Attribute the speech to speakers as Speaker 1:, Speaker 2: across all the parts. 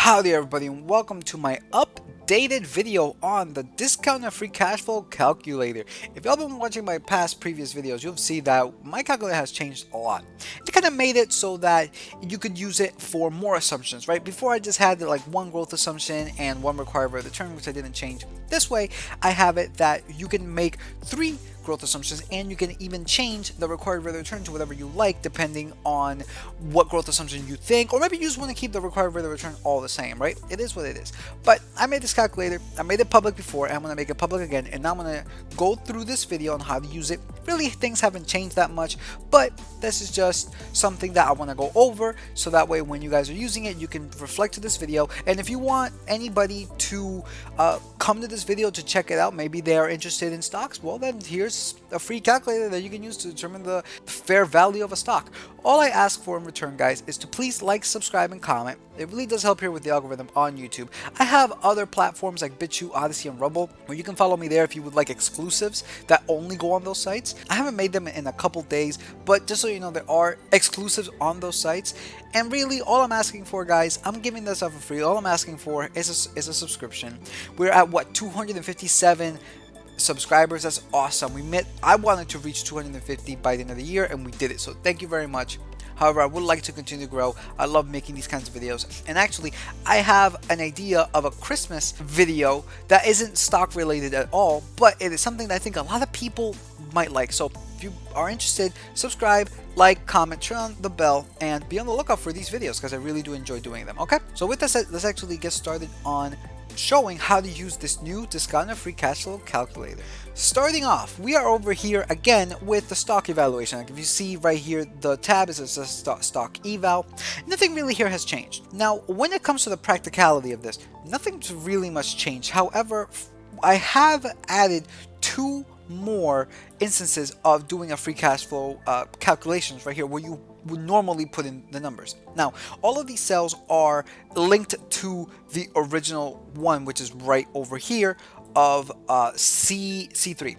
Speaker 1: Howdy everybody and welcome to my updated video on the discounted free cash flow calculator. If y'all been watching my previous videos, you'll see that my calculator has changed a lot. It kind of made it so that you could use it for more assumptions, right? Before I just had like one growth assumption and one required rate of return, which I didn't change. This way I have it that you can make 3 growth assumptions, and you can even change the required rate of return to whatever you like depending on what growth assumption you think, or maybe you just want to keep the required rate of return all the same, right? It is what it is. But I made this calculator, I made it public before, and I'm going to make it public again, and now I'm going to go through this video on how to use it. Really, things haven't changed that much, but this is just something that I want to go over, so that way when you guys are using it, you can reflect to this video. And if you want anybody to come to this video to check it out, maybe they are interested in stocks, well then here's a free calculator that you can use to determine the fair value of a stock. All I ask for in return, guys, is to please like, subscribe, and comment. It really does help here with the algorithm on YouTube. I have other platforms like BitChute, Odyssey, and Rumble, where you can follow me there if you would like exclusives that only go on those sites. I haven't made them in a couple days, but just so you know, there are exclusives on those sites. And really, all I'm asking for, guys, I'm giving this out for free. All I'm asking for is a subscription. We're at what, 257 subscribers. That's awesome. I wanted to reach 250 by the end of the year, and we did it, so thank you very much. However, I would like to continue to grow. I love making these kinds of videos, and actually I have an idea of a Christmas video that isn't stock related at all, but it is something that I think a lot of people might like. So if you are interested, subscribe, like, comment, turn on the bell, and be on the lookout for these videos because I really do enjoy doing them. Okay, so with that said, let's actually get started on showing how to use this new discounted free cash flow calculator. Starting off, we are over here again with the stock evaluation. Like if you see right here, the tab is a stock eval. Nothing really here has changed. Now, when it comes to the practicality of this, nothing's really much changed. However, I have added 2 more instances of doing a free cash flow calculations right here, where you would normally put in the numbers. Now, all of these cells are linked to the original one, which is right over here of C3.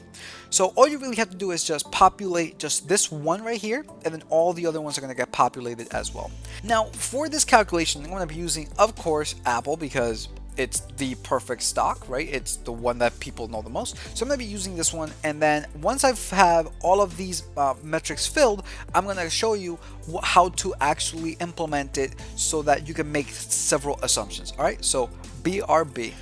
Speaker 1: So all you really have to do is just populate just this one right here, and then all the other ones are going to get populated as well. Now, for this calculation, I'm going to be using, of course, Apple, because it's the perfect stock, right? It's the one that people know the most. So I'm going to be using this one, and then once I have all of these metrics filled, I'm going to show you how to actually implement it so that you can make several assumptions. All right, so BRB.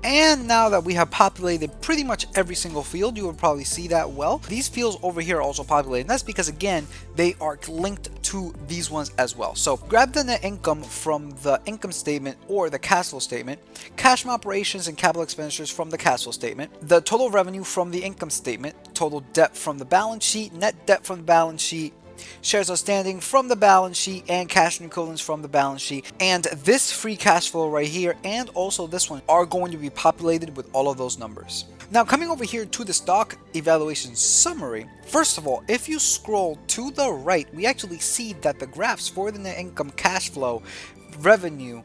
Speaker 1: And now that we have populated pretty much every single field, you will probably see that well. These fields over here are also populated, and that's because, again, they are linked to these ones as well. So grab the net income from the income statement or the cash flow statement, cash from operations and capital expenditures from the cash flow statement, the total revenue from the income statement, total debt from the balance sheet, net debt from the balance sheet, shares outstanding from the balance sheet, and cash and equivalents from the balance sheet. And this free cash flow right here and also this one are going to be populated with all of those numbers. Now, coming over here to the stock evaluation summary, first of all, if you scroll to the right, we actually see that the graphs for the net income, cash flow, revenue,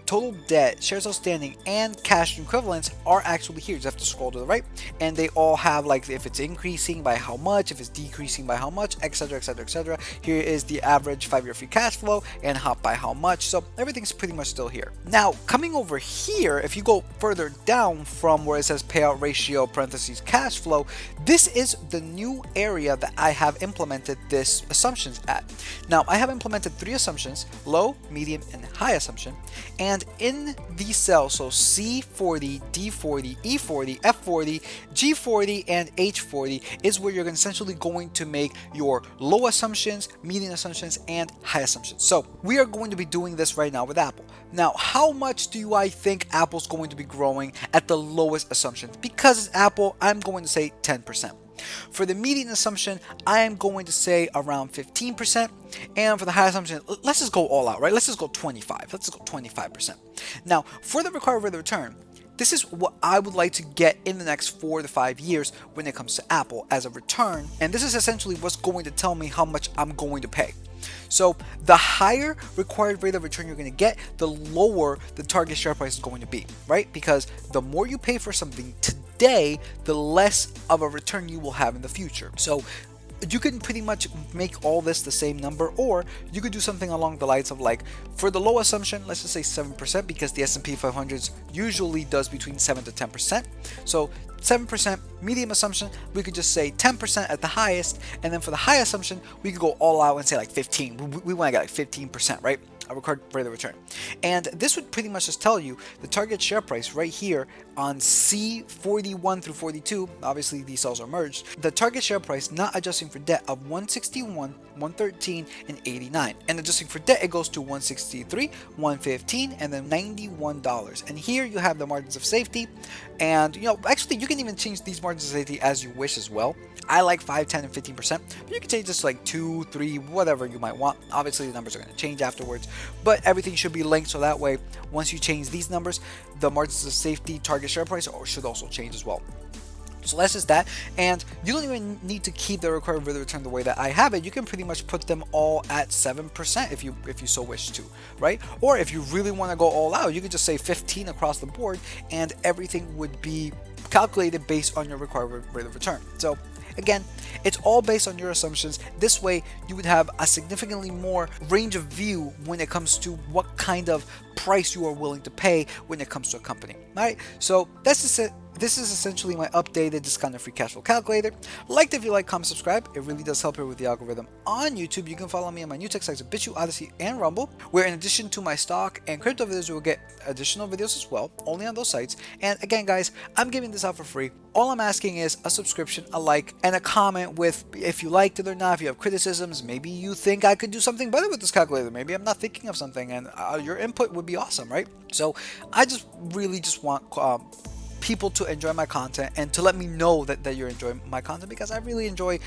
Speaker 1: total debt, shares outstanding, and cash equivalents are actually here. You just have to scroll to the right, and they all have like if it's increasing by how much, if it's decreasing by how much, etc, etc, etc. Here is the average 5-year free cash flow and by how much. So everything's pretty much still here. Now, coming over here, if you go further down from where it says payout ratio parentheses cash flow, this is the new area that I have implemented this assumptions at. Now, I have implemented 3 assumptions: low, medium, and high assumption. And in these cells, so C40, D40, E40, F40, G40, and H40 is where you're essentially going to make your low assumptions, medium assumptions, and high assumptions. So we are going to be doing this right now with Apple. Now, how much do I think Apple's going to be growing at the lowest assumption? Because it's Apple, I'm going to say 10%. For the median assumption, I am going to say around 15%. And for the high assumption, let's just go all out, right? Let's just go 25. Let's just go 25%. Now, for the required rate of return, this is what I would like to get in the next 4 to 5 years when it comes to Apple as a return. And this is essentially what's going to tell me how much I'm going to pay. So the higher required rate of return you're going to get, the lower the target share price is going to be, right? Because the more you pay for something today, the less of a return you will have in the future. So you can pretty much make all this the same number, or you could do something along the lines of like, for the low assumption, let's just say 7%, because the S&P 500 usually does between 7 to 10%. So 7%. Medium assumption, we could just say 10% at the highest, and then for the high assumption, we could go all out and say like 15. We want to get like 15%, right? A record rate of return. And this would pretty much just tell you the target share price right here on C41 through 42. Obviously, these cells are merged. The target share price, not adjusting for debt, of 161, 113, and 89. And adjusting for debt, it goes to 163, 115, and then $91. And here you have the margins of safety. And you know, actually, you can even change these margins of safety as you wish as well. I like 5, 10, and 15%, but you can change this to like 2, 3, whatever you might want. Obviously, the numbers are going to change afterwards, but everything should be linked, so that way, once you change these numbers, the margins of safety target share price should also change as well. So that's just that, and you don't even need to keep the required rate of return the way that I have it. You can pretty much put them all at 7% if you so wish to, right? Or if you really want to go all out, you could just say 15 across the board, and everything would be calculated based on your required rate of return. So again, it's all based on your assumptions. This way, you would have a significantly more range of view when it comes to what kind of price you are willing to pay when it comes to a company. All right, so that's just it. This is essentially my updated discounted free cash flow calculator. Like if you like, comment, subscribe. It really does help here with the algorithm on YouTube. You can follow me on my new tech sites of BitChute, Odyssey, and Rumble, where in addition to my stock and crypto videos, you will get additional videos as well, only on those sites. And again, guys, I'm giving this out for free. All I'm asking is a subscription, a like, and a comment with if you liked it or not, if you have criticisms, maybe you think I could do something better with this calculator, maybe I'm not thinking of something, and your input would be awesome, right? So I just really just want people to enjoy my content and to let me know that you're enjoying my content, because I really enjoy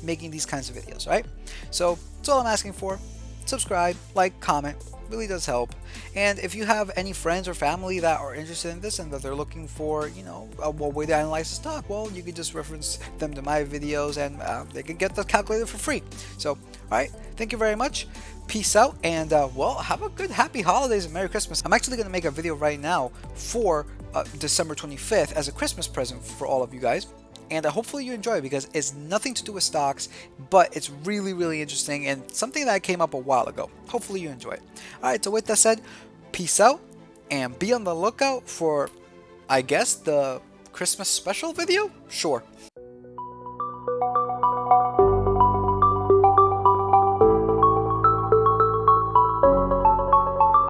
Speaker 1: making these kinds of videos, right? So that's all I'm asking for. Subscribe, like, comment, really does help. And if you have any friends or family that are interested in this and that they're looking for, you know, a way to analyze the stock, well, you could just reference them to my videos, and they can get the calculator for free. So, all right, thank you very much. Peace out, and well, have a good, happy holidays and Merry Christmas. I'm actually going to make a video right now for December 25th as a Christmas present for all of you guys. And hopefully you enjoy it, because it's nothing to do with stocks, but it's really, really interesting and something that came up a while ago. Hopefully you enjoy it. All right, so with that said, peace out, and be on the lookout for, I guess, the Christmas special video? Sure.